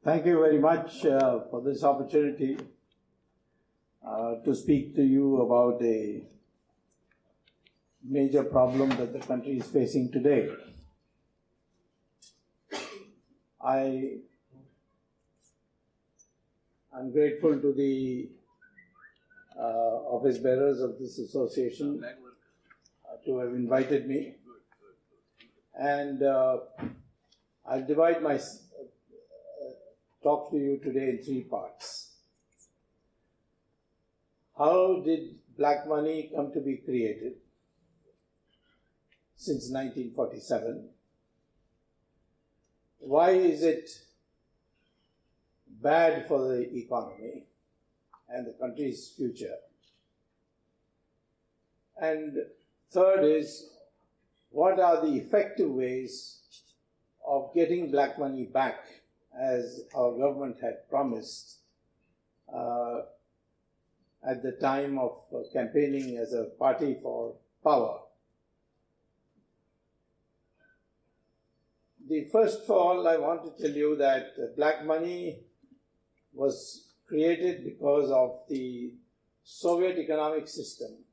Thank you very much for this opportunity to speak to you about a major problem that the country is facing today. I am grateful to the office bearers of this association to have invited me, and I'll divide my talk to you today in three parts. How did black money come to be created since 1947? Why is it bad for the economy and the country's future? And third is, what are the effective ways of getting black money back, as our government had promised at the time of campaigning as a party for power? First of all, I want to tell you that black money was created because of the Soviet economic system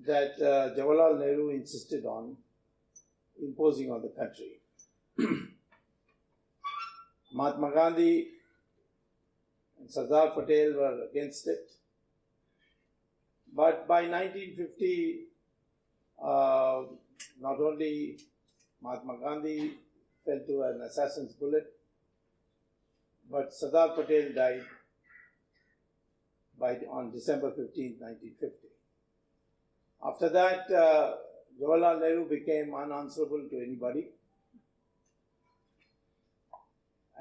that Jawaharlal Nehru insisted on imposing on the country. Mahatma Gandhi and Sardar Patel were against it. But by 1950, not only Mahatma Gandhi fell to an assassin's bullet, but Sardar Patel died on December 15, 1950. After that, Jawaharlal Nehru became unanswerable to anybody,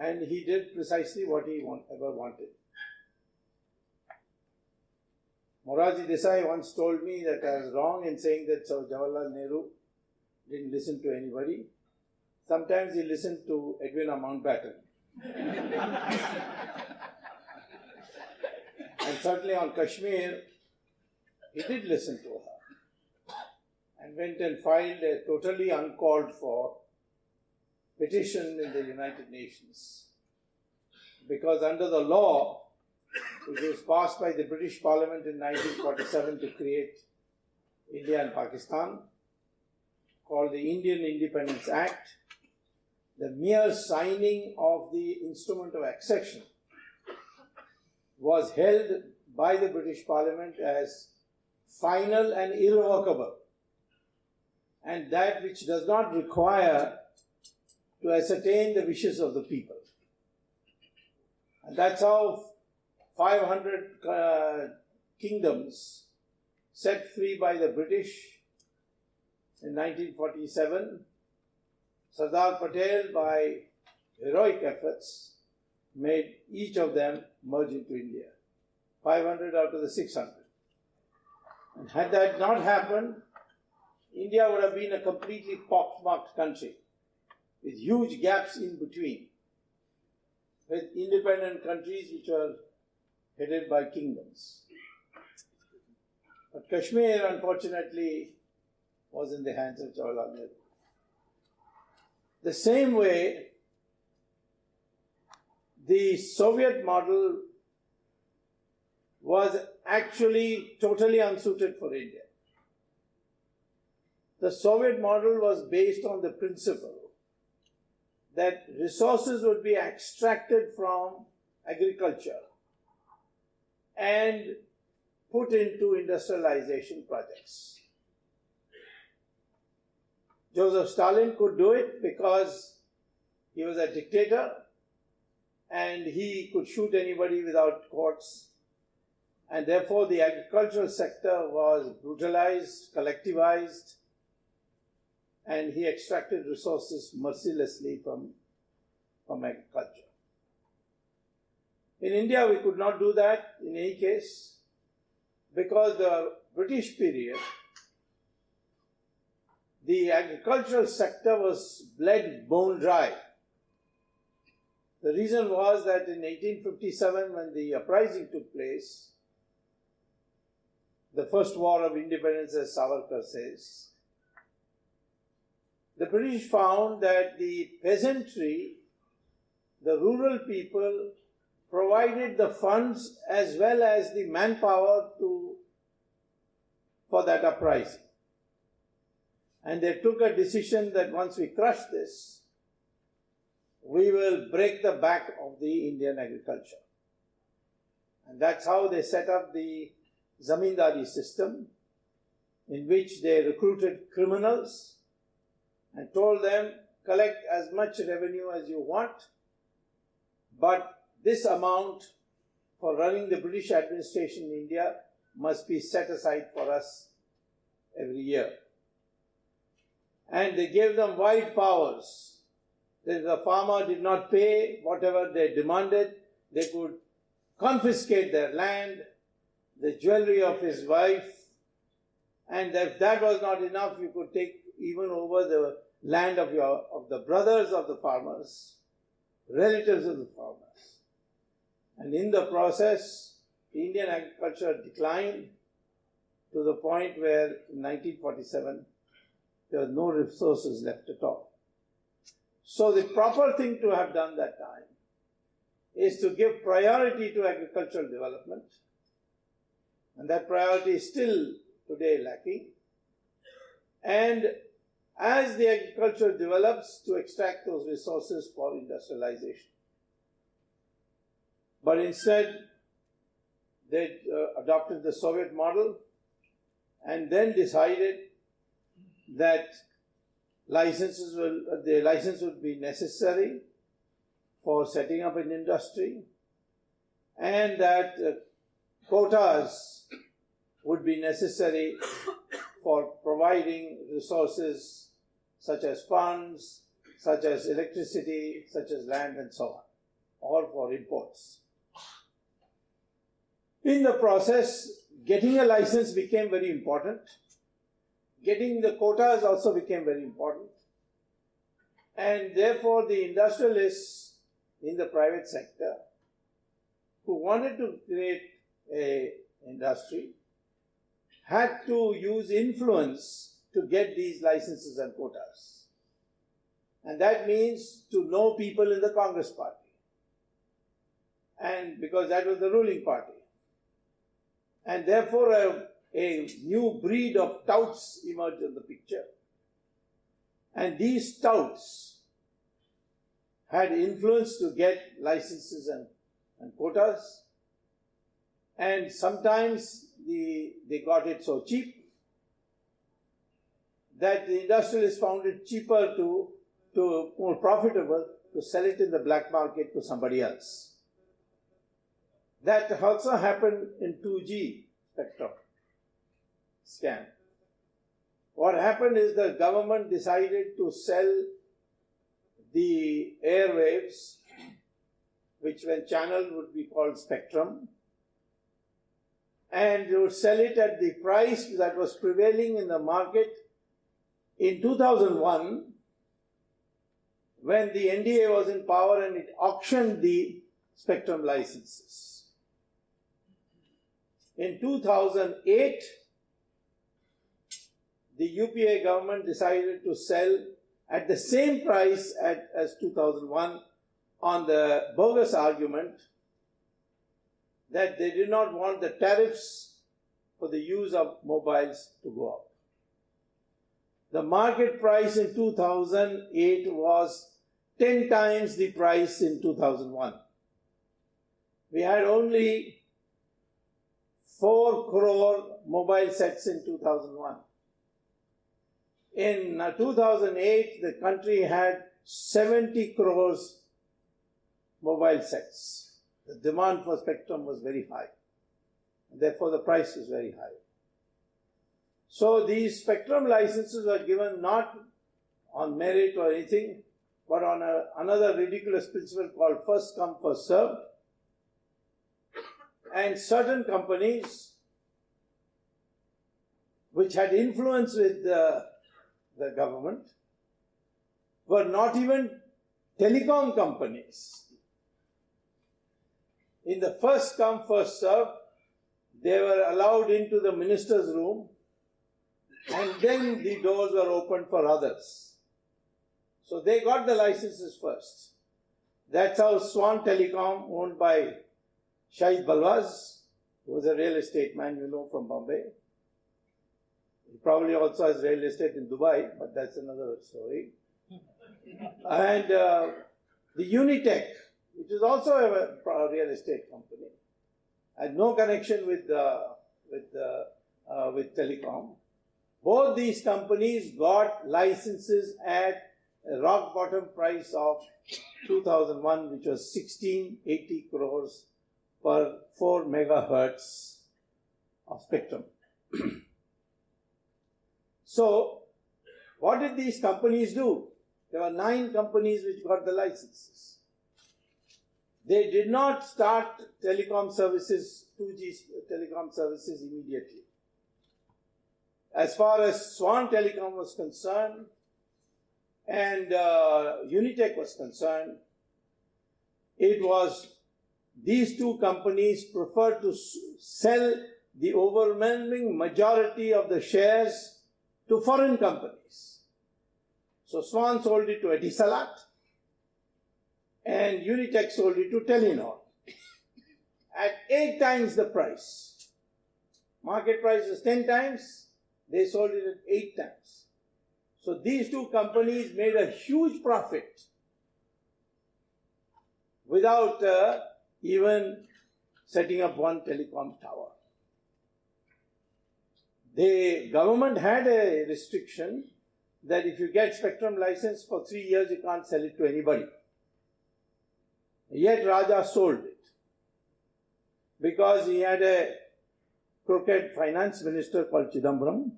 and he did precisely what he ever wanted. Morarji Desai once told me that I was wrong in saying that Jawaharlal Nehru didn't listen to anybody. Sometimes he listened to Edwina Mountbatten. And certainly on Kashmir, he did listen to her and went and filed a totally uncalled for petition in the United Nations. Because under the law, which was passed by the British Parliament in 1947 to create India and Pakistan, called the Indian Independence Act, the mere signing of the instrument of accession was held by the British Parliament as final and irrevocable, and that which does not require to ascertain the wishes of the people. And that's how 500 kingdoms set free by the British in 1947, Sardar Patel, by heroic efforts, made each of them merge into India. 500 out of the 600. And had that not happened, India would have been a completely pockmarked country with huge gaps in between, with independent countries which were headed by kingdoms. But Kashmir, unfortunately, was in the hands of Jawaharlal Nehru. The same way, the Soviet model was actually totally unsuited for India. The Soviet model was based on the principle that resources would be extracted from agriculture and put into industrialization projects. Joseph Stalin could do it because he was a dictator and he could shoot anybody without courts, and therefore the agricultural sector was brutalized, collectivized, and he extracted resources mercilessly from agriculture. In India, we could not do that in any case because the British period, the agricultural sector was bled bone dry. The reason was that in 1857, when the uprising took place, the first war of independence, as Savarkar says, the British found that the peasantry, the the rural people provided the funds as well as the manpower for that uprising. And they took a decision that once we crush this, we will break the back of the Indian agriculture. And that's how they set up the zamindari system, in which they recruited criminals and told them, collect as much revenue as you want, but this amount for running the British administration in India must be set aside for us every year. And they gave them wide powers. If the farmer did not pay whatever they demanded, they could confiscate their land, the jewelry of his wife, and if that was not enough, you could take even over the land of the brothers of the farmers, relatives of the farmers. And in the process, Indian agriculture declined to the point where in 1947, there were no resources left at all. So the proper thing to have done that time is to give priority to agricultural development. And that priority is still today lacking. And as the agriculture develops, to extract those resources for industrialization. But instead, they adopted the Soviet model and then decided that the license would be necessary for setting up an industry, and that quotas would be necessary for providing resources such as funds, such as electricity, such as land and so on, all for imports. In the process, getting a license became very important. Getting the quotas also became very important. And therefore, the industrialists in the private sector who wanted to create an industry had to use influence to get these licenses and quotas. And that means to know people in the Congress party. And because that was the ruling party. And therefore, a new breed of touts emerged in the picture. And these touts had influence to get licenses and quotas. And sometimes they got it so cheap that the industrialists found it cheaper more profitable to sell it in the black market to somebody else. That also happened in 2G spectrum scam. What happened is the government decided to sell the airwaves, which when channeled would be called spectrum, and they would sell it at the price that was prevailing in the market in 2001, when the NDA was in power and it auctioned the spectrum licenses. In 2008, the UPA government decided to sell at the same price as 2001 on the bogus argument that they did not want the tariffs for the use of mobiles to go up. The market price in 2008 was 10 times the price in 2001. We had only 4 crore mobile sets in 2001. In 2008, the country had 70 crores mobile sets. The demand for spectrum was very high. Therefore, the price was very high. So these spectrum licenses were given not on merit or anything, but on another ridiculous principle called first come, first served. And certain companies which had influence with the government were not even telecom companies. In the first come, first served, they were allowed into the minister's room, and then the doors were opened for others. So they got the licenses first. That's how Swan Telecom, owned by Shahid Balwaz, who was a real estate man, you know, from Bombay. He probably also has real estate in Dubai, but that's another story. And the Unitech, which is also a real estate company, had no connection with telecom. Both these companies got licenses at a rock bottom price of 2001, which was 1680 crores per 4 megahertz of spectrum. So, what did these companies do? There were 9 companies which got the licenses. They did not start telecom services, 2G telecom services immediately. As far as Swan Telecom was concerned and Unitech was concerned, it was these 2 companies preferred to sell the overwhelming majority of the shares to foreign companies. So Swan sold it to Etisalat and Unitech sold it to Telenor at 8 times the price. Market price is 10 times, they sold it at 8 times. So these 2 companies made a huge profit without even setting up one telecom tower. The government had a restriction that if you get spectrum license for 3 years, you can't sell it to anybody. Yet Raja sold it because he had a crooked finance minister called Chidambaram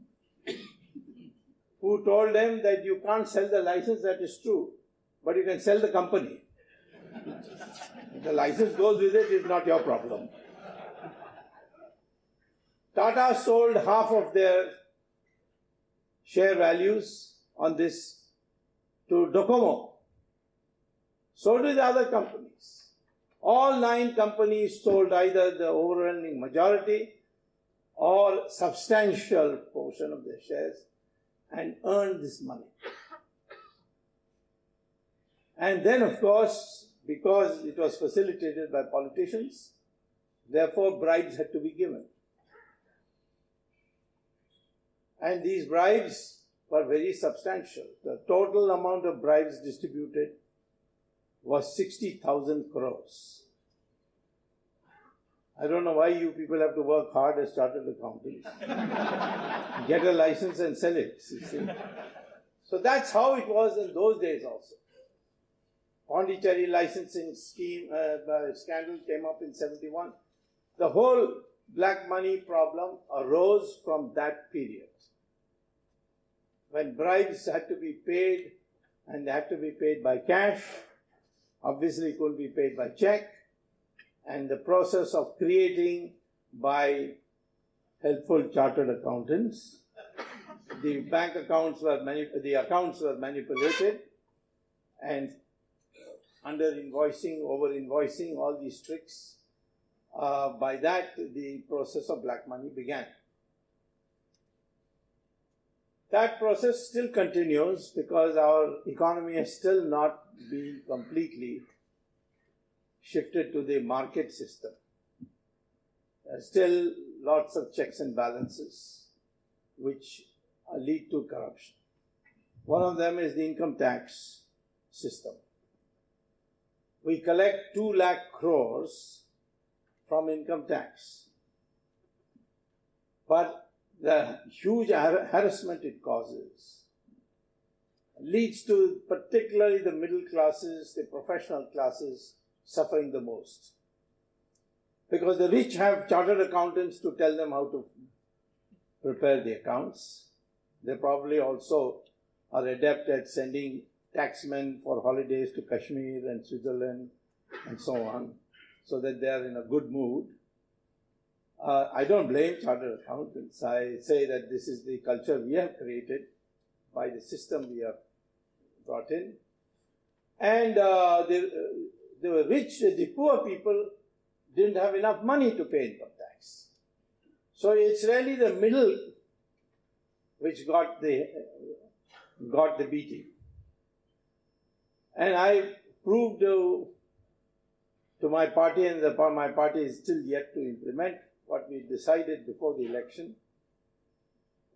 who told them that you can't sell the license, that is true, but you can sell the company. If the license goes with it, it's not your problem. Tata sold half of their share values on this to Docomo. So did the other companies. All 9 companies sold either the overwhelming majority or substantial portion of their shares and earned this money. And then, of course, because it was facilitated by politicians, therefore bribes had to be given. And these bribes were very substantial. The total amount of bribes distributed was 60,000 crores. I don't know why you people have to work hard as chartered accountants. Get a license and sell it. So that's how it was in those days also. Pondicherry licensing scheme, scandal came up in 71. The whole black money problem arose from that period, when bribes had to be paid, and they had to be paid by cash. Obviously, it couldn't be paid by check. And the process of creating by helpful chartered accountants, the bank accounts were manipulated, and under invoicing, over invoicing, all these tricks. By that, the process of black money began. That process still continues because our economy has still not been completely shifted to the market system. There are still lots of checks and balances which lead to corruption. One of them is the income tax system. We collect 2 lakh crores from income tax. But the huge harassment it causes leads to particularly the middle classes, the professional classes suffering the most. Because the rich have chartered accountants to tell them how to prepare the accounts. They probably also are adept at sending taxmen for holidays to Kashmir and Switzerland and so on, so that they are in a good mood. I don't blame chartered accountants. I say that this is the culture we have created by the system we have brought in. And the rich, the poor people didn't have enough money to pay income tax. So it's really the middle which got the beating. And I proved to my party, and my party is still yet to implement what we decided before the election,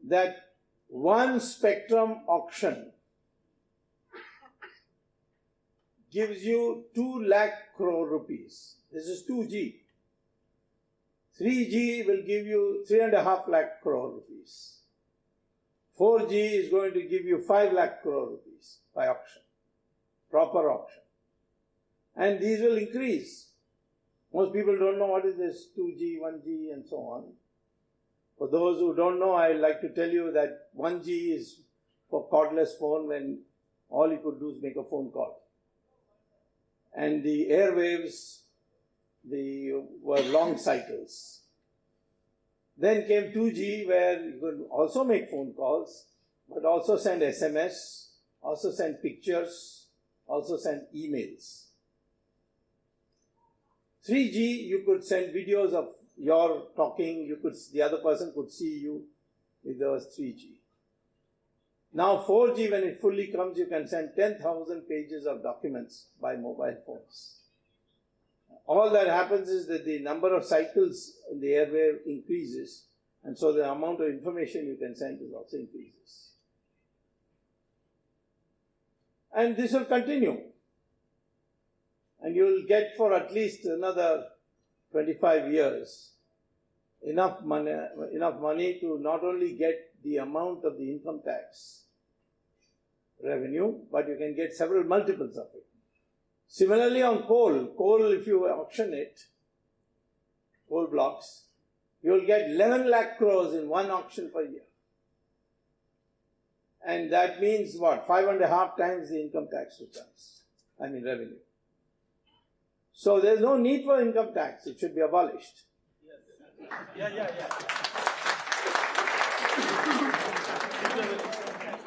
that one spectrum auction gives you 2 lakh crore rupees. This is 2G. 3G will give you 3.5 lakh crore rupees. 4G is going to give you 5 lakh crore rupees by auction, proper auction. And these will increase. Most people don't know what is this 2G, 1G and so on. For those who don't know, I would like to tell you that 1G is for cordless phone when all you could do is make a phone call. And the airwaves, were long cycles. Then came 2G, where you could also make phone calls, but also send SMS, also send pictures, also send emails. 3G, you could send videos of your talking, the other person could see you if there was 3G. Now 4G, when it fully comes, you can send 10,000 pages of documents by mobile phones. All that happens is that the number of cycles in the airwave increases, and so the amount of information you can send is also increases. And this will continue. And you will get for at least another 25 years enough money to not only get the amount of the income tax revenue, but you can get several multiples of it. Similarly on coal, if you auction it, coal blocks, you will get 11 lakh crores in one auction per year. And that means what? 5.5 times the income tax returns, revenue. So there's no need for income tax. It should be abolished. Yeah.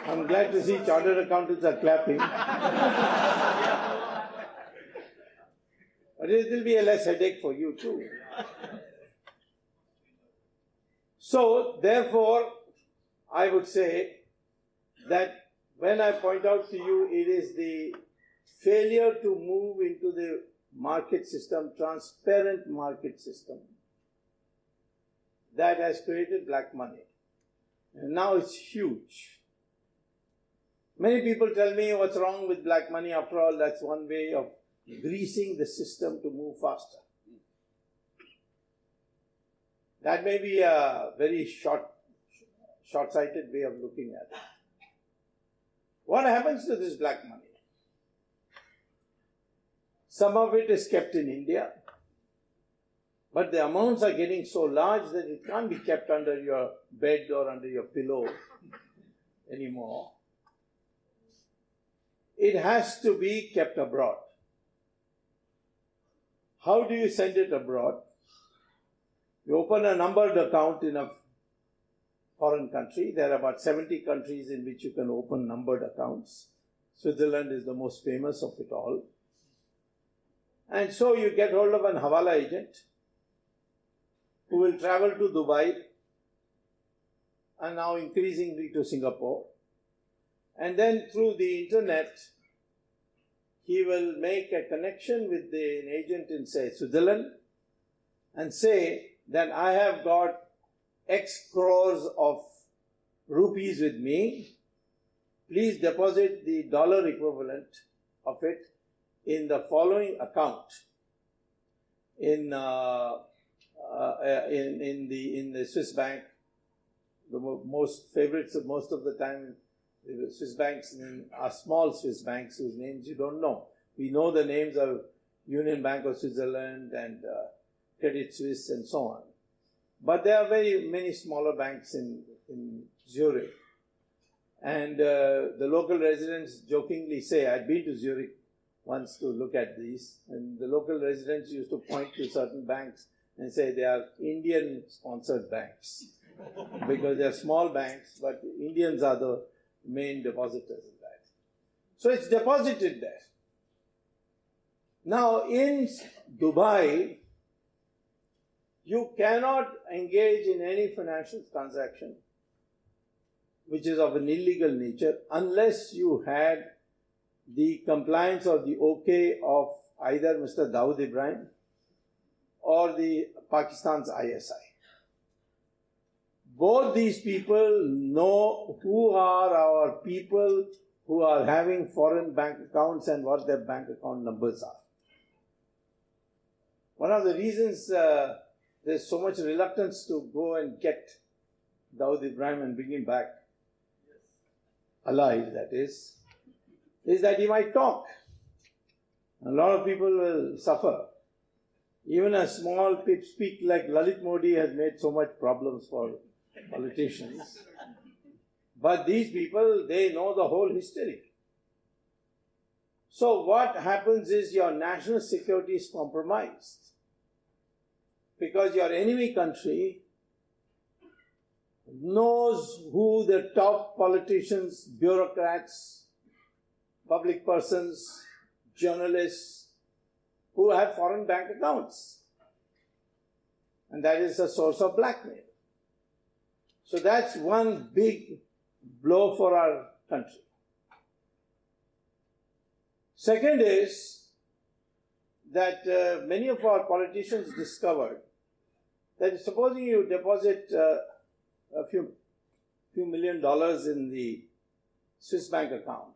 I'm glad to see chartered accountants are clapping. But it will be a less headache for you too. So, therefore, I would say that when I point out to you, it is the failure to move into the market system, transparent market system, that has created black money. And now it's huge. Many people tell me what's wrong with black money. After all, that's one way of greasing the system to move faster. That may be a very short-sighted way of looking at it. What happens to this black money? Some of it is kept in India, but the amounts are getting so large that it can't be kept under your bed or under your pillow anymore. It has to be kept abroad. How do you send it abroad? You open a numbered account in a foreign country. There are about 70 countries in which you can open numbered accounts. Switzerland is the most famous of it all. And so you get hold of an Hawala agent who will travel to Dubai and now increasingly to Singapore. And then through the internet, he will make a connection with an agent in, say, Switzerland and say that I have got X crores of rupees with me. Please deposit the dollar equivalent of it in the following account in the Swiss bank. The most favorites of most of the time, the Swiss banks are small Swiss banks whose names you don't know. We know the names of Union Bank of Switzerland and Credit Suisse and so on. But there are very many smaller banks in Zurich. And the local residents jokingly say, I'd been to Zurich once to look at these, and the local residents used to point to certain banks and say they are Indian-sponsored banks because they are small banks, but Indians are the main depositors in that. So it's deposited there. Now in Dubai, you cannot engage in any financial transaction which is of an illegal nature unless you had the compliance or the okay of either Mr. Dawood Ibrahim or the Pakistan's ISI. Both these people know who are our people who are having foreign bank accounts and what their bank account numbers are. One of the reasons there's so much reluctance to go and get Dawood Ibrahim and bring him back alive, that is that he might talk. A lot of people will suffer. Even a small speak like Lalit Modi has made so much problems for politicians. But these people, they know the whole history. So what happens is your national security is compromised. Because your enemy country knows who the top politicians, bureaucrats, public persons, journalists who have foreign bank accounts. And that is a source of blackmail. So that's one big blow for our country. Second is that many of our politicians discovered that supposing you deposit a few $1 million in the Swiss bank account,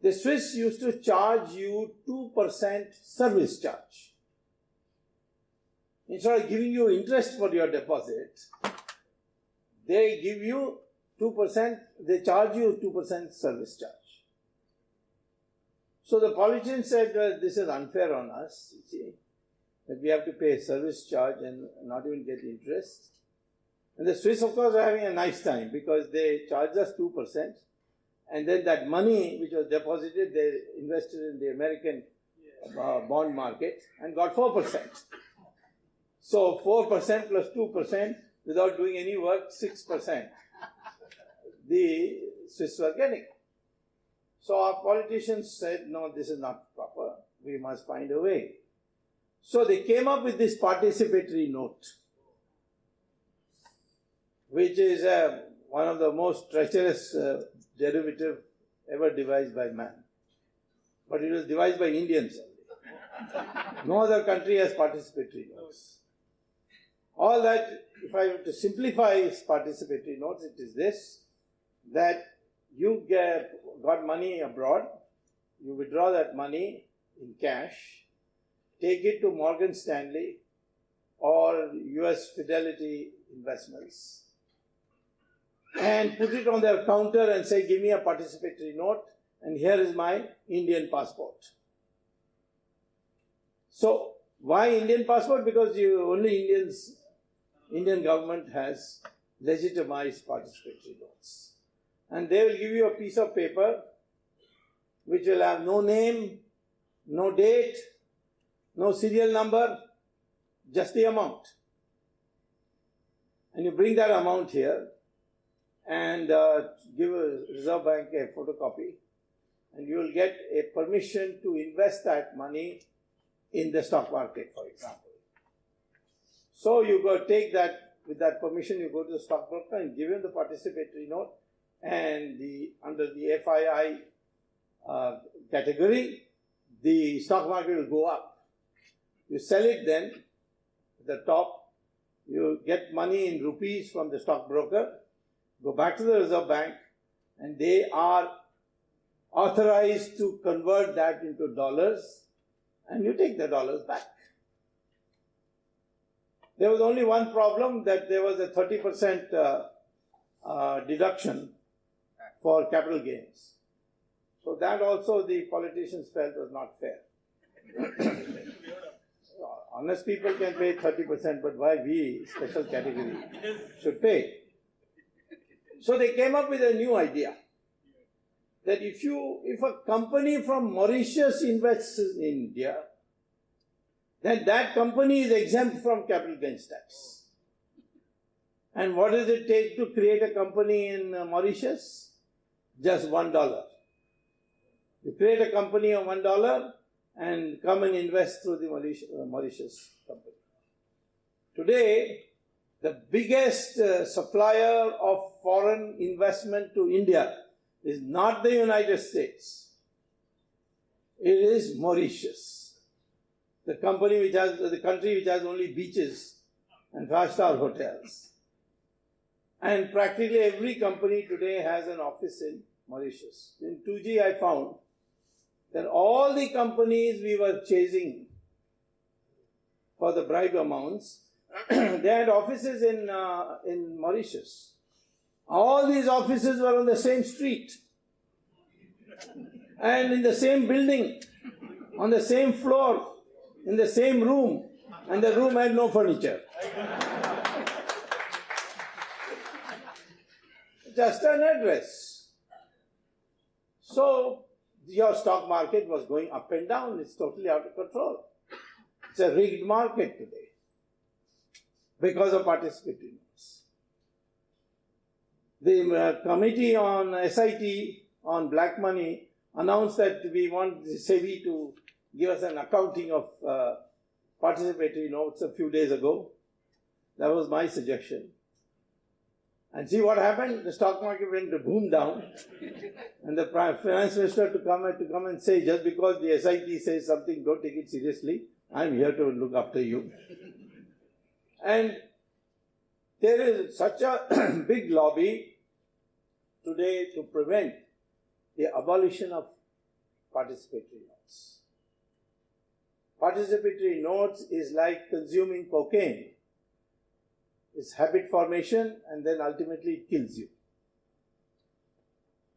the Swiss used to charge you 2% service charge. Instead of giving you interest for your deposit, they give you 2%, they charge you 2% service charge. So the politician said, this is unfair on us, you see, that we have to pay a service charge and not even get interest. And the Swiss, of course, are having a nice time because they charged us 2%. And then that money which was deposited, they invested in the American bond market and got 4%. So 4% plus 2% without doing any work, 6%. The Swiss were getting. So our politicians said, no, this is not proper. We must find a way. So they came up with this participatory note, which is one of the most treacherous derivative ever devised by man. But it was devised by Indians only. No other country has participatory notes. All that, if I were to simplify participatory notes, it is this, that you got money abroad, you withdraw that money in cash, take it to Morgan Stanley or US Fidelity Investments, and put it on their counter and say, give me a participatory note, and here is my Indian passport. So, why Indian passport? Because Indian government has legitimized participatory notes. And they will give you a piece of paper which will have no name, no date, no serial number, just the amount. And you bring that amount here and give a Reserve Bank a photocopy, and you will get a permission to invest that money in the stock market, for example. So you go take that, with that permission, you go to the stockbroker and give him the participatory note, and under the FII category, the stock market will go up. You sell it then, at the top, you get money in rupees from the stockbroker, go back to the Reserve Bank, and they are authorized to convert that into dollars, and you take the dollars back. There was only one problem, that there was a 30% deduction for capital gains. So that also the politicians felt was not fair. Honest people can pay 30%, but why we, special category, should pay? So they came up with a new idea, that if a company from Mauritius invests in India, then that company is exempt from capital gains tax. And what does it take to create a company in Mauritius? Just $1. You create a company of $1 and come and invest through the Mauritius company. Today, the biggest supplier of foreign investment to India is not the United States. It is Mauritius, the country which has only beaches and 5-star hotels. And practically every company today has an office in Mauritius. In 2G I found that all the companies we were chasing for the bribe amounts, they had offices in Mauritius. All these offices were on the same street and in the same building, on the same floor, in the same room, and the room had no furniture. Just an address. So your stock market was going up and down. It's totally out of control. It's a rigged market today because of participatory notes. The committee on SIT on black money announced that we want the SEBI to give us an accounting of participatory notes a few days ago. That was my suggestion. And see what happened? The stock market went boom down. And the finance minister had to come and say, just because the SIT says something, don't take it seriously. I'm here to look after you. And there is such a big lobby today to prevent the abolition of participatory notes. Participatory notes is like consuming cocaine. It's habit formation and then ultimately it kills you.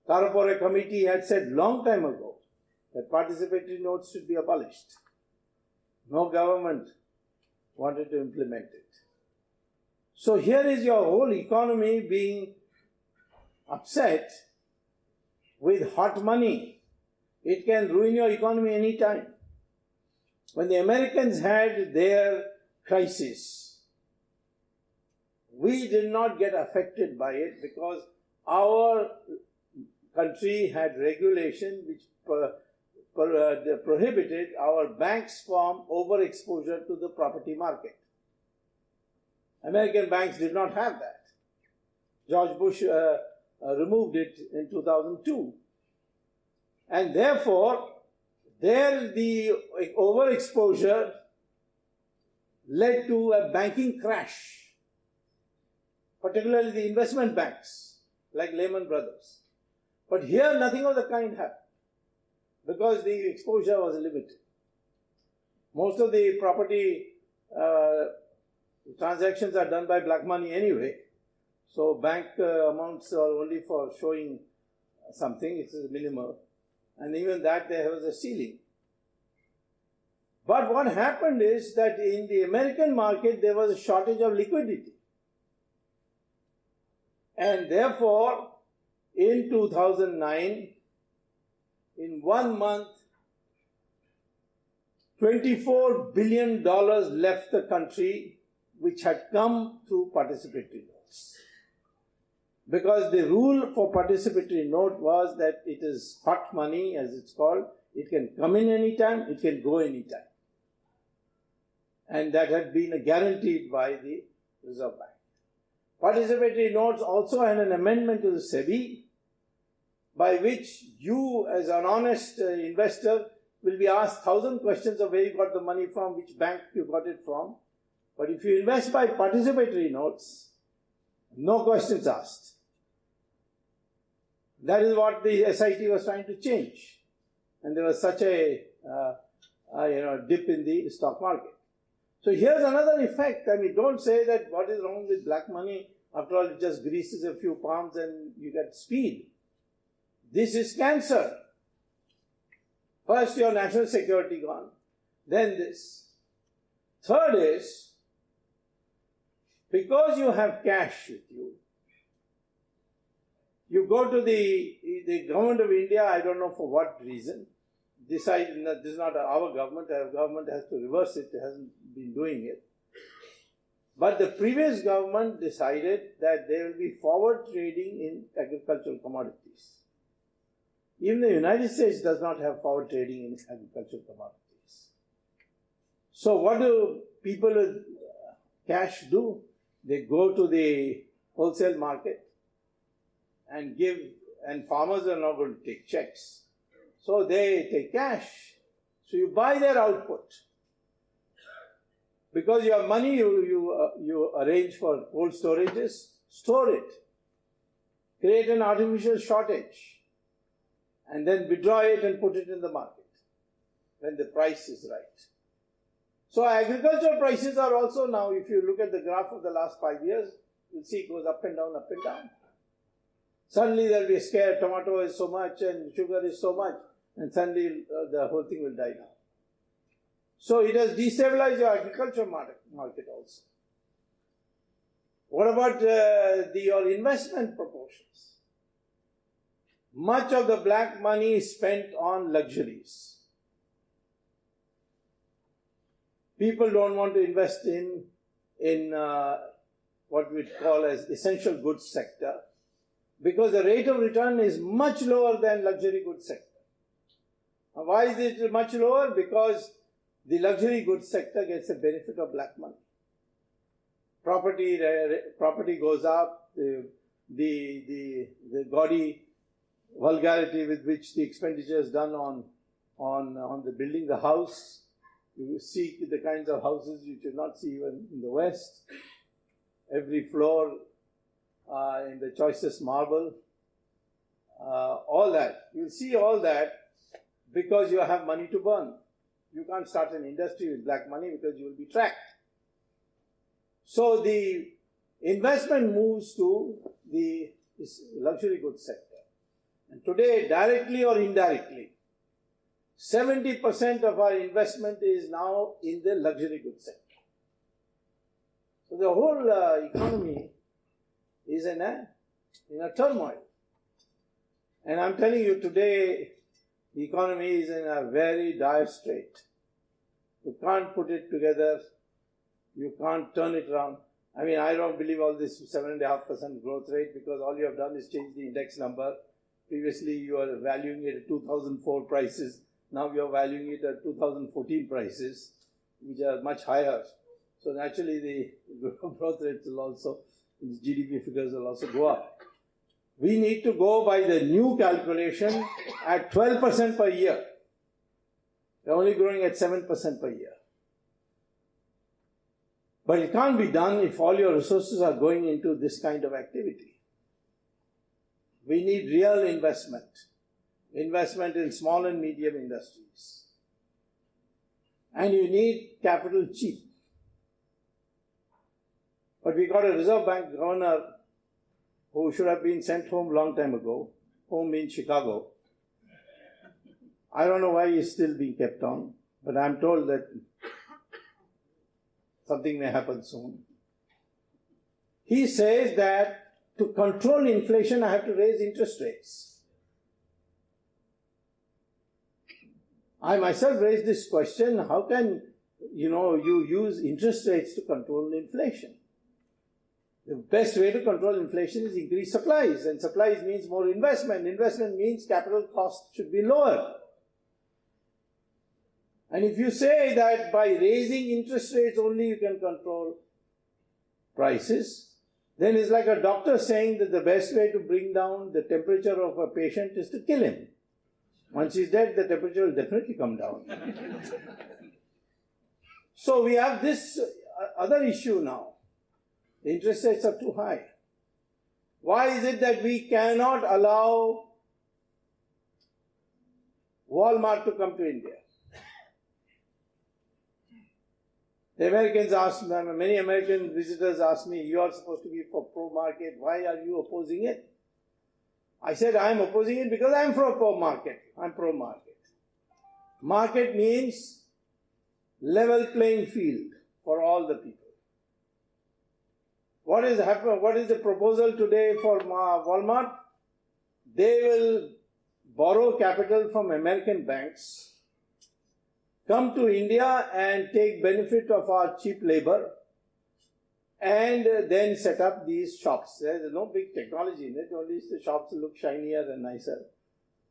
Tarapore committee had said long time ago that participatory notes should be abolished. No government wanted to implement it. So here is your whole economy being upset with hot money. It can ruin your economy anytime. When the Americans had their crisis, we did not get affected by it because our country had regulation which prohibited our banks from overexposure to the property market. American banks did not have that. George Bush removed it in 2002. And therefore, there the overexposure led to a banking crash, particularly the investment banks like Lehman Brothers. But here nothing of the kind happened because the exposure was limited. Most of the property transactions are done by black money anyway. So bank amounts are only for showing something, it is minimal. And even that there was a ceiling. But what happened is that in the American market there was a shortage of liquidity. And therefore, in 2009, in 1 month, $24 billion left the country, which had come through participatory notes. Because the rule for participatory note was that it is hot money, as it's called. It can come in anytime, it can go anytime. And that had been guaranteed by the Reserve Bank. Participatory notes also had an amendment to the SEBI by which you, as an honest investor, will be asked 1,000 questions of where you got the money from, which bank you got it from. But if you invest by participatory notes, no questions asked. That is what the SIT was trying to change. And there was such a dip in the stock market. So here's another effect. I mean, don't say that what is wrong with black money. After all, it just greases a few palms and you get speed. This is cancer. First, your national security gone. Then this. Third is, because you have cash with you, you go to the government of India, I don't know for what reason, decide that this is not our government has to reverse it, it hasn't been doing it. But the previous government decided that there will be forward trading in agricultural commodities. Even the United States does not have forward trading in agricultural commodities. So what do people with cash do? They go to the wholesale market and give, and farmers are not going to take checks. So they take cash So you buy their output. Because you have money, you arrange for cold storages, store it, create an artificial shortage, and then withdraw it and put it in the market when the price is right. So agricultural prices are also now, if you look at the graph of the last 5 years, you'll see it goes up and down, up and down. Suddenly there will be a scare, tomato is so much and sugar is so much, and suddenly the whole thing will die down. So it has destabilized your agriculture market also. What about your investment proportions? Much of the black money is spent on luxuries. People don't want to invest in what we call as essential goods sector because the rate of return is much lower than luxury goods sector. Now, why is it much lower? Because the luxury goods sector gets the benefit of black money. Property goes up, the gaudy vulgarity with which the expenditure is done on the building the house. You see the kinds of houses you should not see even in the West. Every floor in the choicest marble. All that. You'll see all that because you have money to burn. You can't start an industry with black money because you will be tracked. So the investment moves to the luxury goods sector. And today, directly or indirectly, 70% of our investment is now in the luxury goods sector. So the whole economy is in a turmoil. And I'm telling you today, the economy is in a very dire strait. You can't put it together. You can't turn it around. I mean, I don't believe all this 7.5% growth rate because all you have done is change the index number. Previously, you were valuing it at 2004 prices. Now you are valuing it at 2014 prices, which are much higher. So naturally, the growth rates will also, the GDP figures will also go up. We need to go by the new calculation at 12% per year. They're only growing at 7% per year. But it can't be done if all your resources are going into this kind of activity. We need real investment. Investment in small and medium industries. And you need capital cheap. But we got a Reserve Bank governor who should have been sent home long time ago. Home in Chicago. I don't know why he's still being kept on, but I'm told that something may happen soon. He says that to control inflation, I have to raise interest rates. I myself raised this question, how can you use interest rates to control inflation? The best way to control inflation is increase supplies, and supplies means more investment. Investment means capital cost should be lower. And if you say that by raising interest rates only you can control prices, then it's like a doctor saying that the best way to bring down the temperature of a patient is to kill him. Once he's dead, the temperature will definitely come down. So we have this other issue now. The interest rates are too high. Why is it that we cannot allow Walmart to come to India? The Americans asked, many American visitors asked me, you are supposed to be for pro-market, why are you opposing it? I said, I am opposing it because I am for pro-market. I am pro-market. Market means level playing field for all the people. What is the proposal today for Walmart? They will borrow capital from American banks, come to India and take benefit of our cheap labor, and then set up these shops. There's no big technology in it, only the shops look shinier and nicer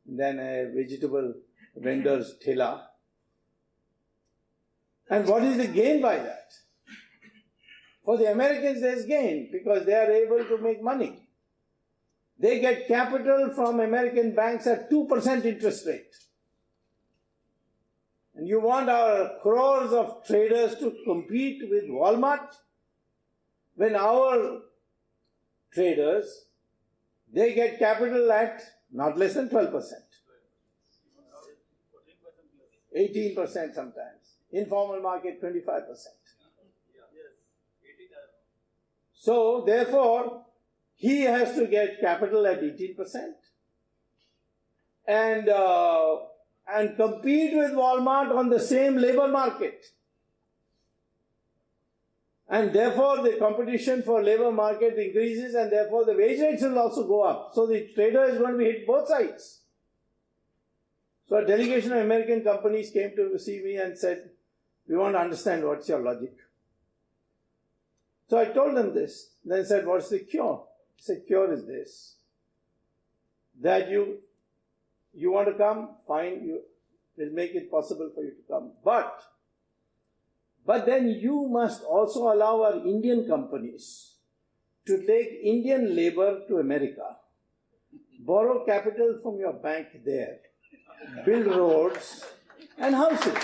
than a vegetable vendor's thela. And what is the gain by that? For the Americans, there's gain because they are able to make money. They get capital from American banks at 2% interest rate. And you want our crores of traders to compete with Walmart? When our traders, they get capital at not less than 12%. 18% sometimes. Informal market, 25%. So, therefore, he has to get capital at 18% and compete with Walmart on the same labor market. And therefore, the competition for labor market increases and therefore the wage rates will also go up. So, the trader is going to be hit both sides. So, a delegation of American companies came to see me and said, we want to understand what's your logic. So, I told them this. They said, what's the cure? I said, cure is this. That you want to come, fine, we'll make it possible for you to come. But then you must also allow our Indian companies to take Indian labor to America, borrow capital from your bank there, build roads and houses.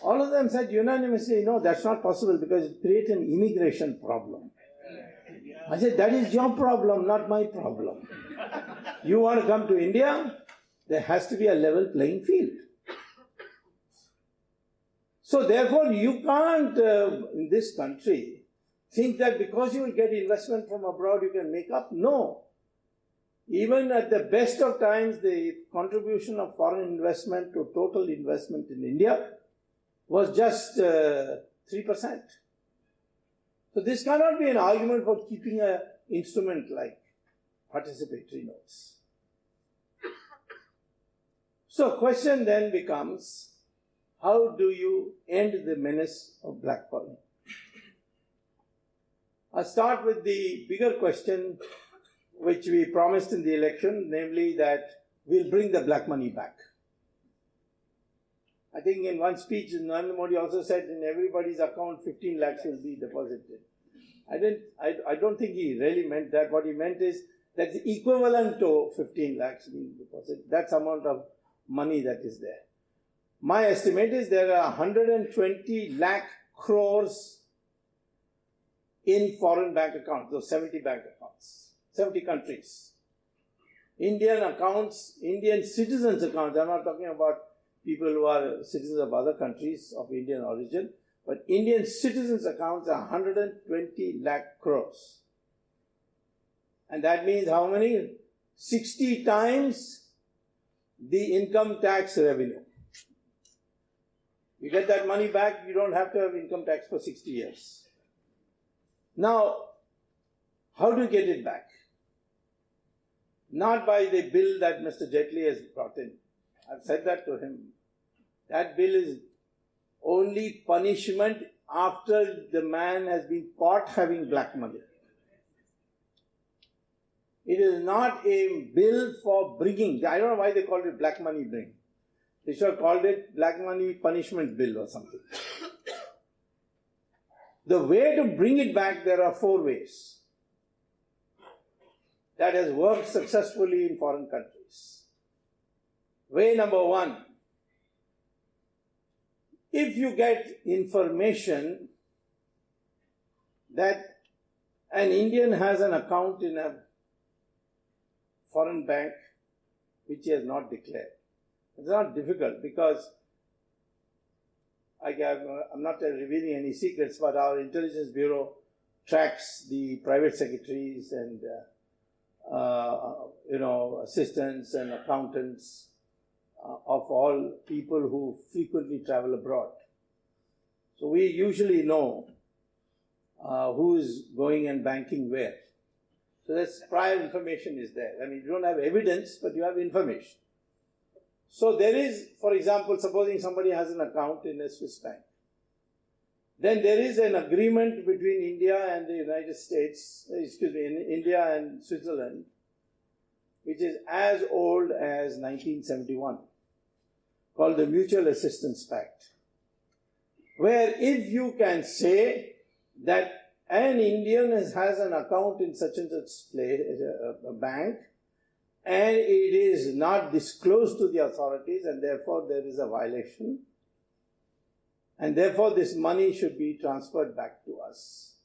All of them said unanimously, no, that's not possible because it creates an immigration problem. I said, that is your problem, not my problem. You want to come to India? There has to be a level playing field. So therefore, you can't, in this country, think that because you will get investment from abroad, you can make up. No. Even at the best of times, the contribution of foreign investment to total investment in India was just 3%. So this cannot be an argument for keeping an instrument like participatory notes. So question then becomes, how do you end the menace of blackballing? I'll start with the bigger question which we promised in the election, namely that we'll bring the black money back. I think in one speech, Narendra Modi also said in everybody's account 15 lakhs will be deposited. I don't think he really meant that. What he meant is that's equivalent to 15 lakhs being deposited. That's amount of money that is there. My estimate is there are 120 lakh crores in foreign bank accounts, those 70 bank accounts, 70 countries. Indian accounts, Indian citizens' accounts, I'm not talking about people who are citizens of other countries of Indian origin, but Indian citizens' accounts are 120 lakh crores. And that means how many? 60 times the income tax revenue. You get that money back, you don't have to have income tax for 60 years. Now, how do you get it back? Not by the bill that Mr. Jaitley has brought in. I've said that to him. That bill is only punishment after the man has been caught having black money. It is not a bill for bringing. I don't know why they called it black money bring. They should have called it black money punishment bill or something. The way to bring it back, there are 4 ways. That has worked successfully in foreign countries. Way number 1. If you get information that an Indian has an account in a foreign bank which he has not declared, it's not difficult because I'm not revealing any secrets, but our intelligence bureau tracks the private secretaries and assistants and accountants of all people who frequently travel abroad. So we usually know who is going and banking where. So that's prior information is there. I mean, you don't have evidence, but you have information. So there is, for example, supposing somebody has an account in a Swiss bank. Then there is an agreement between India and the United States, India and Switzerland, which is as old as 1971, called the Mutual Assistance Pact, where if you can say that an Indian has an account in such and such place, a bank, and it is not disclosed to the authorities, and therefore there is a violation, and therefore this money should be transferred back to us.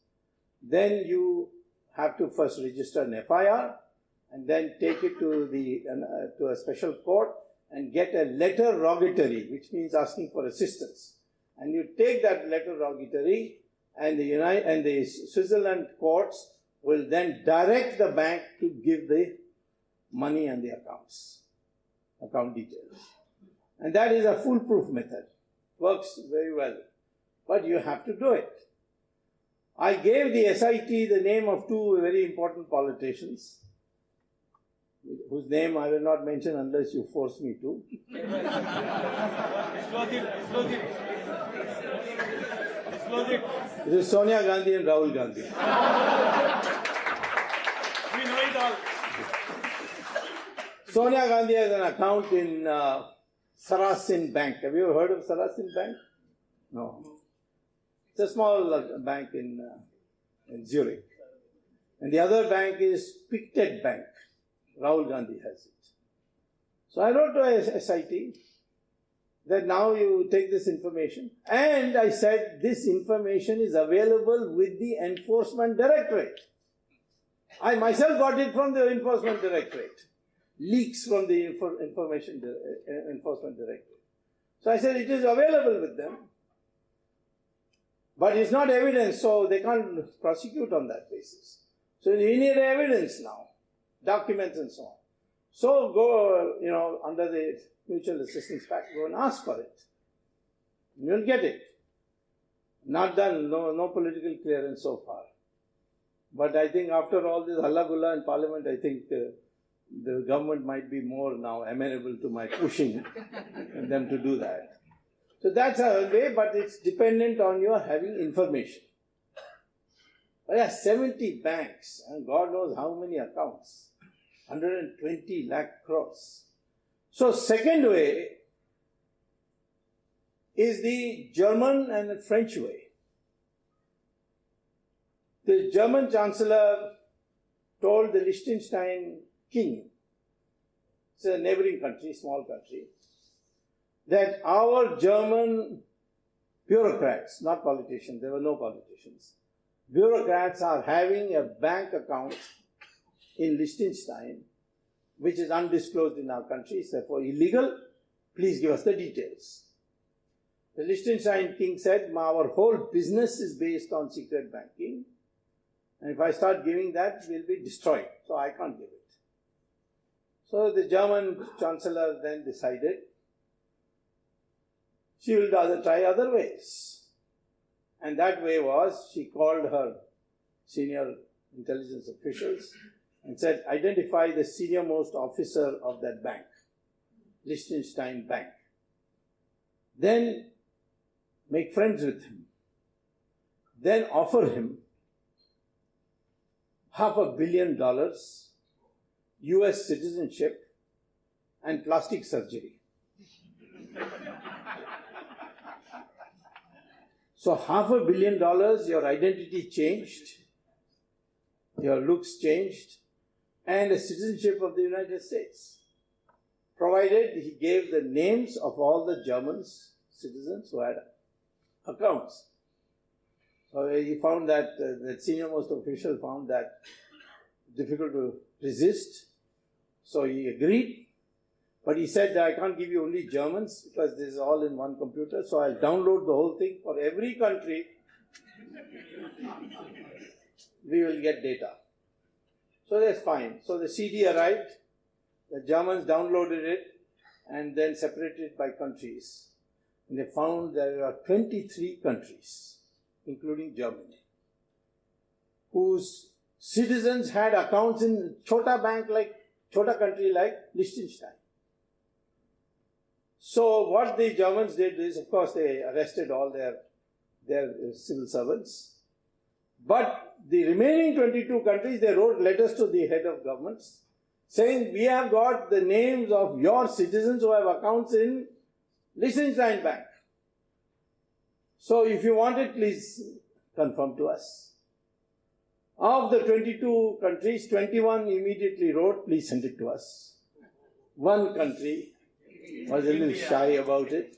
Then you have to first register an FIR and then take it to a special court and get a letter rogatory, which means asking for assistance. And you take that letter rogatory, and the Switzerland courts will then direct the bank to give the money and the account details. And that is a foolproof method. Works very well. But you have to do it. I gave the SIT the name of two very important politicians, whose name I will not mention unless you force me to. Disclose it. It is Sonia Gandhi and Rahul Gandhi. We know it all. Sonia Gandhi has an account in Sarasin Bank. Have you ever heard of Sarasin Bank? No. It's a small bank in Zurich. And the other bank is Pictet Bank. Rahul Gandhi has it. So I wrote to SIT that now you take this information. And I said this information is available with the Enforcement Directorate. I myself got it from the Enforcement Directorate. Leaks from the Enforcement Directorate. So I said it is available with them. But it's not evidence, so they can't prosecute on that basis. So you need evidence now, documents and so on. So go, under the Mutual Assistance Pact, go and ask for it. You'll get it. Not done, no political clearance so far. But I think after all this halla-gulla in Parliament, I think the government might be more now amenable to my pushing them to do that. So that's a way, but it's dependent on your having information. But yeah, 70 banks, and God knows how many accounts. 120 lakh crores. So second way is the German and the French way. The German Chancellor told the Liechtenstein king, it's a neighboring country, small country, that our German bureaucrats, not politicians, there were no politicians, bureaucrats are having a bank account in Liechtenstein, which is undisclosed in our country, it's therefore illegal. Please give us the details. The Liechtenstein king said, our whole business is based on secret banking, and if I start giving that, we'll be destroyed, so I can't give it. So the German Chancellor then decided she will rather try other ways. And that way was, she called her senior intelligence officials and said, identify the senior-most officer of that bank, Liechtenstein Bank. Then make friends with him. Then offer him $500 million, US citizenship, and plastic surgery. So $500 million, your identity changed, your looks changed, and a citizenship of the United States. Provided he gave the names of all the German citizens who had accounts. So he found that, the senior-most official found that difficult to resist. So he agreed. But he said that I can't give you only Germans because this is all in one computer. So I'll download the whole thing for every country. We will get data. So that's fine. So the CD arrived. The Germans downloaded it and then separated it by countries. And they found there are 23 countries, including Germany, whose citizens had accounts in chota country like Liechtenstein. So what the Germans did is, of course, they arrested all their civil servants. But the remaining 22 countries, they wrote letters to the head of governments saying, we have got the names of your citizens who have accounts in Liechtenstein Bank. So if you want it, please confirm to us. Of the 22 countries, 21 immediately wrote, please send it to us. One country was a little shy about it.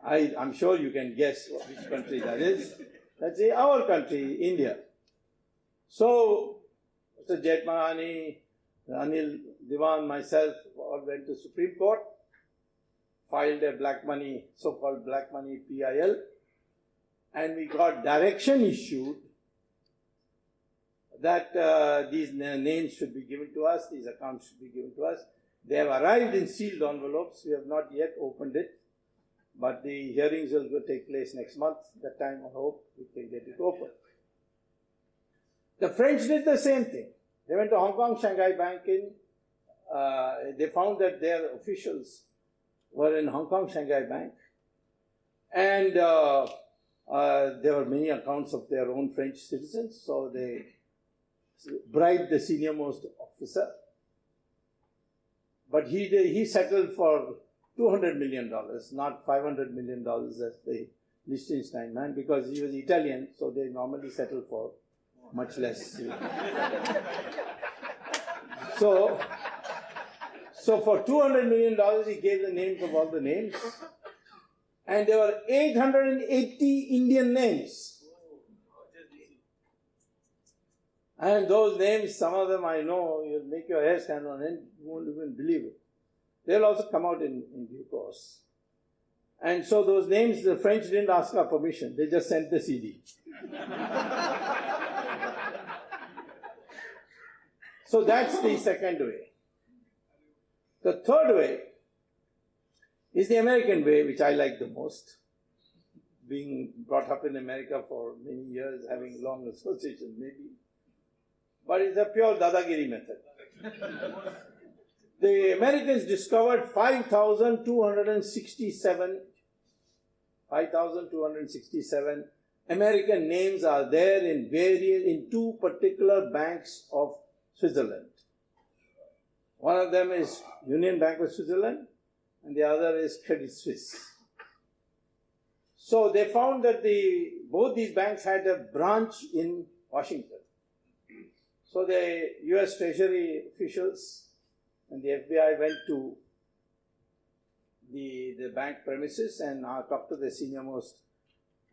I'm sure you can guess which country that is. That's our country, India. So, Mr. Jethmalani, Anil Diwan, myself, all went to Supreme Court, filed a black money, so-called black money PIL, and we got direction issued that these names should be given to us, these accounts should be given to us. They have arrived in sealed envelopes. We have not yet opened it, but the hearings will take place next month. That time I hope we can get it open. The French did the same thing. They went to Hong Kong Shanghai Bank they found that their officials were in Hong Kong Shanghai Bank, and there were many accounts of their own French citizens, so they bribed the senior most officer. But he settled for $200 million, not $500 million as the Liechtenstein man, because he was Italian, so they normally settle for much less. So for $200 million, he gave the names of all the names, and there were 880 Indian names. And those names, some of them I know, you'll make your hair stand on end, you won't even believe it. They'll also come out in due course. And so those names, the French didn't ask our permission, they just sent the CD. So that's the second way. The third way is the American way, which I like the most. Being brought up in America for many years, having long association maybe. But it's a pure Dadagiri method. The Americans discovered 5,267 American names are there in two particular banks of Switzerland. One of them is Union Bank of Switzerland, and the other is Credit Suisse. So they found that both these banks had a branch in Washington. So the US Treasury officials and the FBI went to the bank premises and talked to the senior most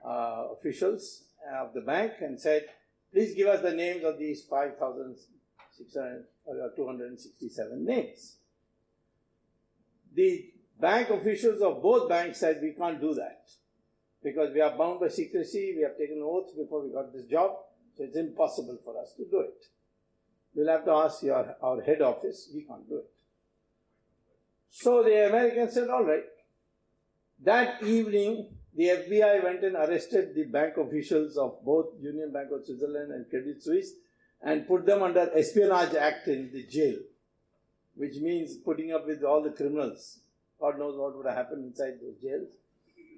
officials of the bank and said, please give us the names of these 5,267 names. The bank officials of both banks said, we can't do that because we are bound by secrecy, we have taken oath before we got this job, so it's impossible for us to do it. We'll have to ask our head office, we can't do it. So the Americans said, all right. That evening, the FBI went and arrested the bank officials of both Union Bank of Switzerland and Credit Suisse and put them under Espionage Act in the jail, which means putting up with all the criminals. God knows what would have happened inside those jails.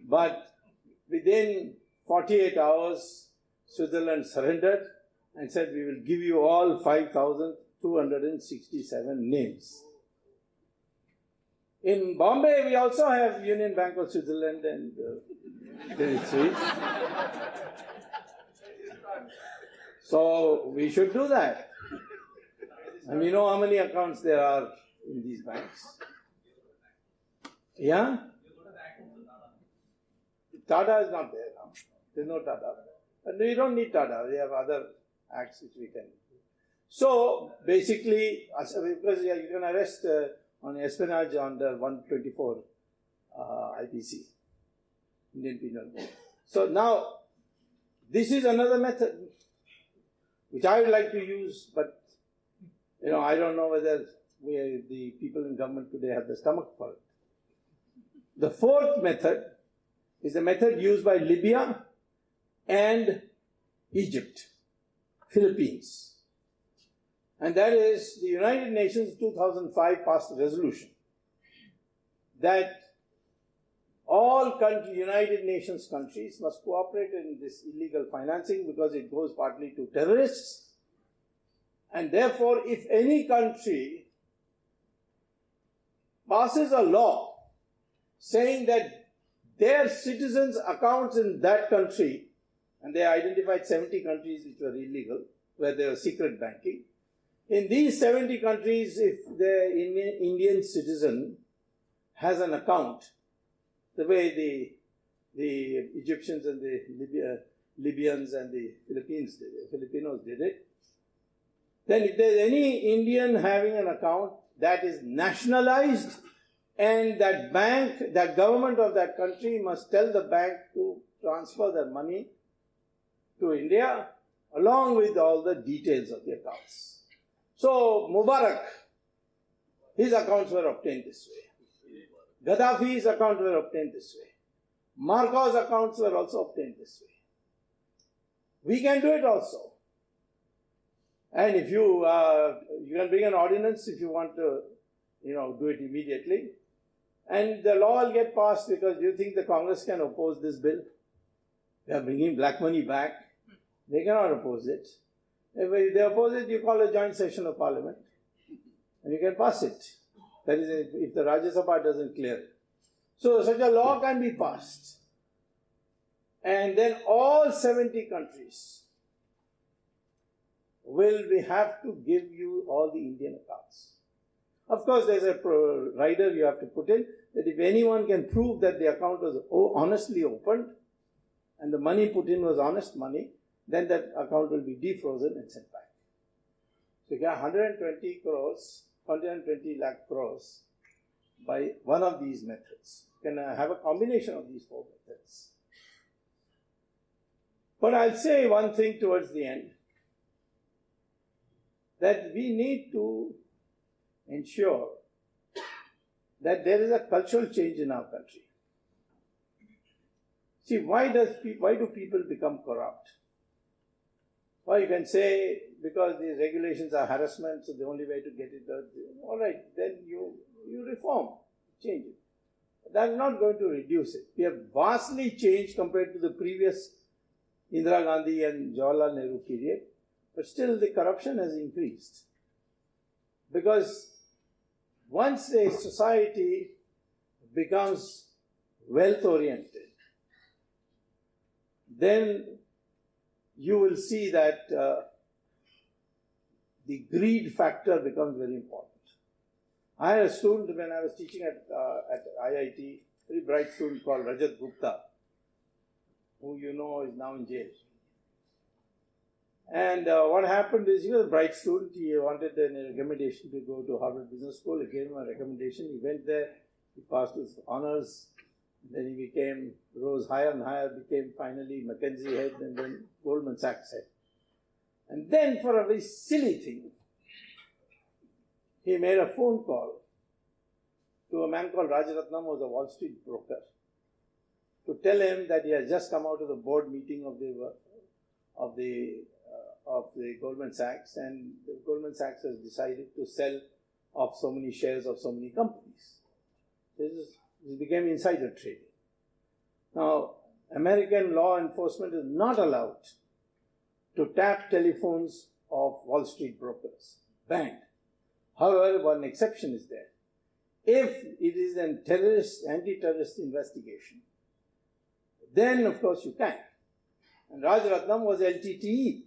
But within 48 hours, Switzerland surrendered and said, we will give you all 5,267 names. In Bombay, we also have Union Bank of Switzerland and Credit Suisse. So we should do that. And we know how many accounts there are in these banks. Yeah? Tata is not there now. There's no Tata. But we don't need Tata. We have other acts which we can do. So basically, because you can arrest on espionage under 124 IPC, Indian Penal Code. So now, this is another method which I would like to use, but I don't know whether the people in government today have the stomach for it. The fourth method is the method used by Libya and Egypt, Philippines. And that is the United Nations 2005 passed a resolution that all United Nations countries must cooperate in this illegal financing because it goes partly to terrorists. And therefore, if any country passes a law saying that their citizens' accounts in that country, and they identified 70 countries which were illegal, where there was secret banking. In these 70 countries, if the Indian citizen has an account, the way the Egyptians and the Libyans and the Filipinos did it, then if there's any Indian having an account, that is nationalized, and that bank, that government of that country must tell the bank to transfer their money to India along with all the details of the accounts. So Mubarak, his accounts were obtained this way. Gaddafi's accounts were obtained this way. Marcos' accounts were also obtained this way. We can do it also. And if you can bring an ordinance if you want to, do it immediately. And the law will get passed because you think the Congress can oppose this bill? They are bringing black money back. They cannot oppose it. If they oppose it, you call a joint session of parliament and you can pass it. That is, if the Rajya Sabha doesn't clear it. So such a law can be passed. And then all 70 countries will have to give you all the Indian accounts. Of course, there's a rider you have to put in that if anyone can prove that the account was honestly opened and the money put in was honest money, then that account will be defrozen and sent back. So you get 120 lakh crores by one of these methods. You can have a combination of these four methods. But I'll say one thing towards the end, that we need to ensure that there is a cultural change in our country. See, why do people become corrupt? Well, you can say because these regulations are harassment, so the only way to get it done. All right, then you reform, change it. That's not going to reduce it. We have vastly changed compared to the previous Indira Gandhi and Jawaharlal Nehru period, but still the corruption has increased. Because once a society becomes wealth-oriented, then you will see that the greed factor becomes very important. I had a student when I was teaching at IIT, very bright student called Rajat Gupta, who you know is now in jail. And what happened is he was a bright student. He wanted a recommendation to go to Harvard Business School. I gave him a recommendation. He went there. He passed his honors. Then he rose higher and higher, became finally Mackenzie head and then Goldman Sachs head. And then for a very silly thing, he made a phone call to a man called Rajaratnam, who was a Wall Street broker, to tell him that he has just come out of the board meeting of the Goldman Sachs, and the Goldman Sachs has decided to sell off so many shares of so many companies. This became insider trading. Now, American law enforcement is not allowed to tap telephones of Wall Street brokers. Banned. However, one exception is there. If it is an anti-terrorist investigation, then of course you can. And Rajaratnam was LTTE.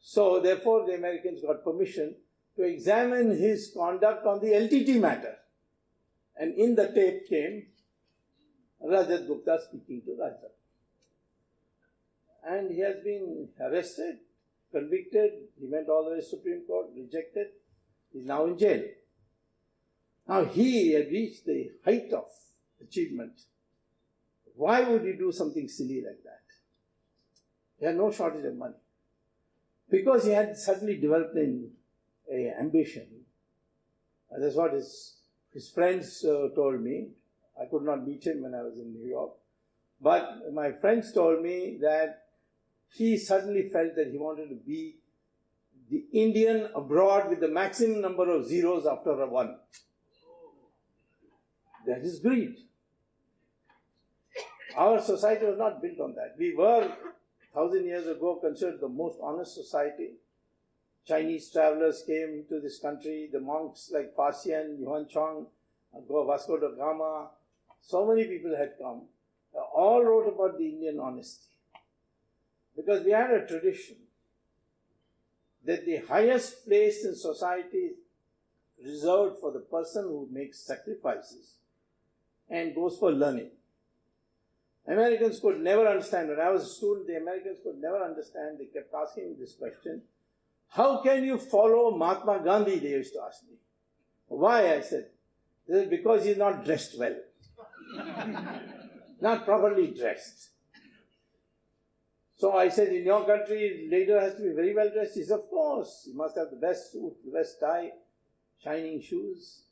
So therefore the Americans got permission to examine his conduct on the LTT matter. And in the tape came Rajat Gupta speaking to Rajat. And he has been arrested, convicted. He went all the way to Supreme Court, rejected. He's now in jail. Now he had reached the height of achievement. Why would he do something silly like that? He had no shortage of money. Because he had suddenly developed an ambition. And that's what his friends told me. I could not meet him when I was in New York. But my friends told me that he suddenly felt that he wanted to be the Indian abroad with the maximum number of zeros after a one. That is greed. Our society was not built on that. We were 1,000 years ago considered the most honest society. Chinese travelers came to this country, the monks like Farsian, Yuan Chong, Vasco da Gama, so many people had come. All wrote about the Indian honesty. Because we had a tradition. that the highest place in society is reserved for the person who makes sacrifices and goes for learning. Americans could never understand. When I was a student, the Americans could never understand. They kept asking me this question. How can you follow Mahatma Gandhi? They used to ask me. Why? I said, this is because he's not dressed well. Not properly dressed. So I said, in your country, leader has to be very well dressed. He said, of course. He must have the best suit, the best tie, shining shoes,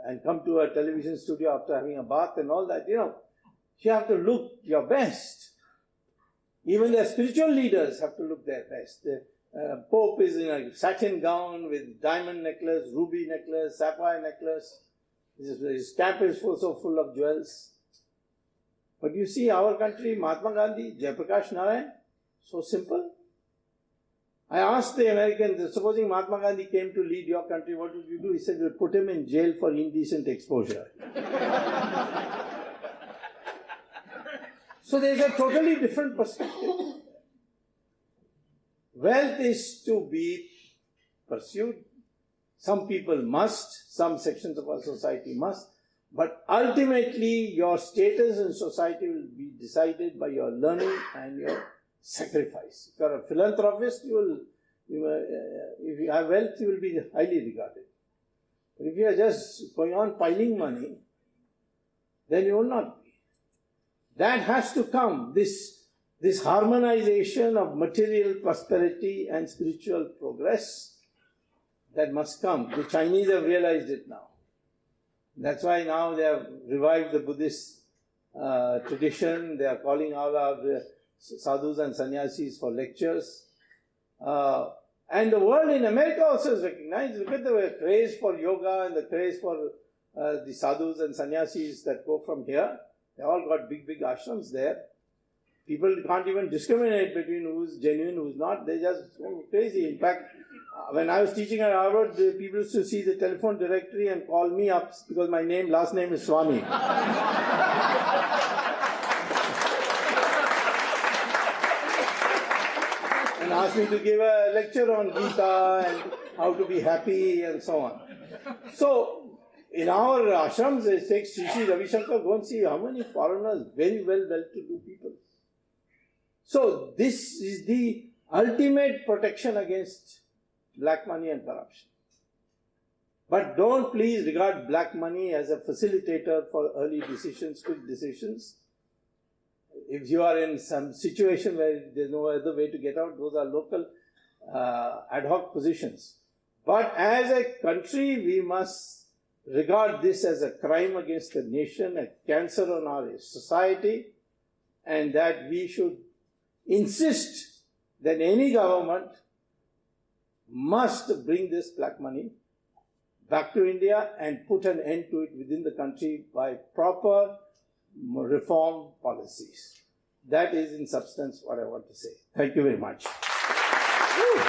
and come to a television studio after having a bath and all that. You have to look your best. Even the spiritual leaders have to look their best. The Pope is in a satin gown with diamond necklace, ruby necklace, sapphire necklace. His cap is so full of jewels. But you see our country, Mahatma Gandhi, Jayaprakash Narayan, so simple. I asked the Americans, supposing Mahatma Gandhi came to lead your country, what would you do? He said, we'll put him in jail for indecent exposure. So there's a totally different perspective. Wealth is to be pursued. Some people must, some sections of our society must, but ultimately your status in society will be decided by your learning and your sacrifice. If you are a philanthropist, if you have wealth, you will be highly regarded. But if you are just going on piling money, then you will not be. That has to come, this harmonization of material prosperity and spiritual progress, that must come. The Chinese have realized it now. That's why now they have revived the Buddhist tradition. They are calling all our sadhus and sannyasis for lectures. And the world in America also is recognized. Look at the craze for yoga and the craze for the sadhus and sannyasis that go from here. They all got big ashrams there. People can't even discriminate between who's genuine, who's not. They just go crazy. In fact, when I was teaching at Harvard, the people used to see the telephone directory and call me up because my last name is Swamy. And asked me to give a lecture on Gita and how to be happy and so on. So, in our ashrams, they take Sri Ravi Shankar, go and see how many foreigners, very well-to-do people. So, this is the ultimate protection against black money and corruption. But don't please regard black money as a facilitator for early decisions, quick decisions. If you are in some situation where there's no other way to get out, those are local ad hoc positions. But as a country, we must regard this as a crime against the nation, a cancer on our society, and that we should insist that any government must bring this black money back to India and put an end to it within the country by proper reform policies. That is in substance what I want to say. Thank you very much. Woo.